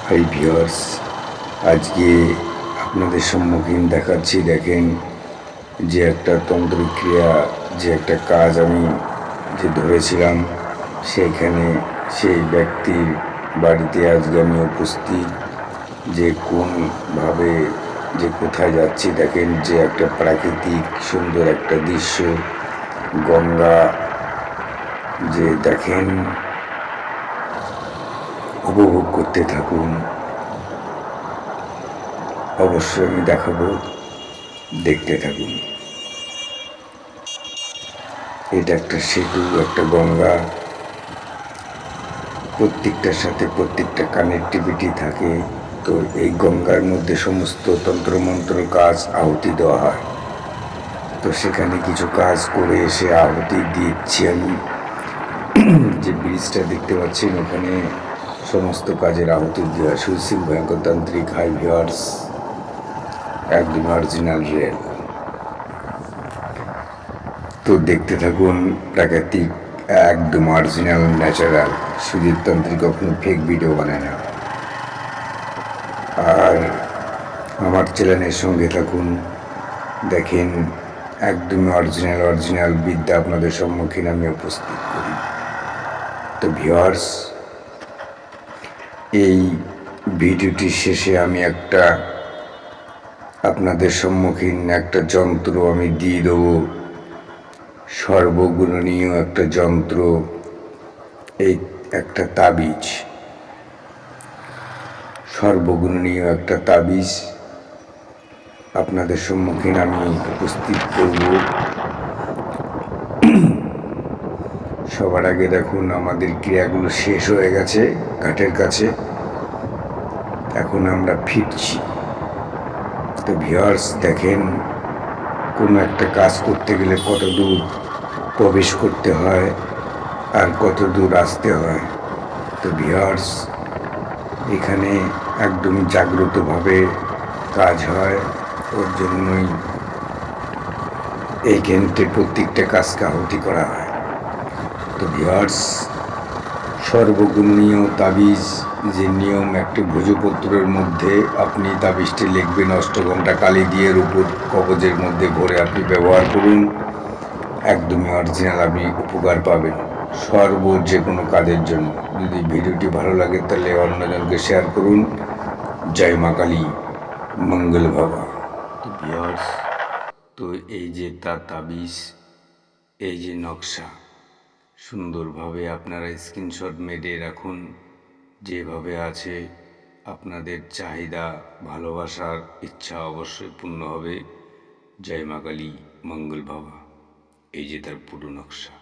Hi viewers, আজকে আপনাদের সম্মুখীন দেখাচ্ছি। দেখেন যে একটা তন্ত্রক্রিয়া, যে একটা কাজ আমি যে ধরেছিলাম, সেইখানে সেই ব্যক্তির বাড়িতে আজকে আমি উপস্থিত। যে কোনভাবে যে কোথায় যাচ্ছি, দেখেন যে একটা প্রাকৃতিক সুন্দর একটা দৃশ্য, গঙ্গা, যে দেখেন উপভোগ করতে থাকুন। অবশ্যই আমি দেখাবো, দেখতে থাকুন। এটা একটা সেতু, একটা গঙ্গা, প্রত্যেকটার সাথে প্রত্যেকটা কানেক্টিভিটি থাকে। তো এই গঙ্গার মধ্যে সমস্ত তন্ত্রমন্ত্র কাজ আহুতি দেওয়া হয়। তো সেখানে কিছু কাজ করে এসে আহুতি দিচ্ছি আমি। যে ব্রিজটা দেখতে পাচ্ছেন, ওখানে সমস্ত কাজের আহুতি দেওয়া। সুশীল ভয়ঙ্কর তান্ত্রিক হাই ভিউয়ার্স, একদম অরিজিনাল রিয়েল। তো দেখতে থাকুন, প্রাকৃতিক একদম অরিজিনাল ন্যাচারাল। সুজিত তান্ত্রিক কখনো ফেক ভিডিও বানায় না। আর আমার চ্যানেলের সঙ্গে থাকুন, দেখেন একদমই অরিজিনাল বিদ্যা আপনাদের সম্মুখীন আমি উপস্থিত করি। তো ভিউয়ার্স, এই ভিডিওটির শেষে আমি একটা আপনাদের সম্মুখীন একটা যন্ত্র আমি দিয়ে দেবো, সর্বগুণনীয় একটা যন্ত্র, এই একটা তাবিজ, সর্বগুণনীয় একটা তাবিজ আপনাদের সম্মুখীন আমি উপস্থিত করব। সবার আগে দেখুন, আমাদের ক্রিয়াগুলো শেষ হয়ে গেছে ঘাটের কাছে, এখন আমরা ফিরছি। তো ভিউয়ার্স, দেখেন কোনো একটা কাজ করতে গেলে কত দূর প্রবেশ করতে হয় আর কত দূর আসতে হয়। তো ভিউয়ার্স, এখানে একদম জাগ্রতভাবে কাজ হয়। ওর জন্যই এই কেন্দ্রে প্রত্যেকটা কাজকে আহুতি করা হয়। তো ভিউয়ার্স, সর্বগুণনীয় তাবিজ যে নিয়ম, একটি ভোজপত্রের মধ্যে আপনি তাবিজটি লিখবেন, অষ্টঘণ্টা কালি দিয়ে রূপোর কবজের মধ্যে ভরে আপনি ব্যবহার করুন। একদমই অরিজিনাল, আপনি উপকার পাবেন যে কোনো কাজের জন্য। যদি ভিডিওটি ভালো লাগে তাহলে অন্যজনকে শেয়ার করুন। জয় মা কালী, মঙ্গল ভবা। তো ভিউয়ার্স, তো এই যে তার তাবিজ, এই যে নকশা, সুন্দরভাবে আপনারা স্ক্রিনশট মেরে রাখুন। যেভাবে আছে আপনাদের চাহিদা, ভালোবাসার ইচ্ছা অবশ্যই পূর্ণ হবে। জয় মা কালী, মঙ্গল ভবা। এই যে তার পুরো নকশা।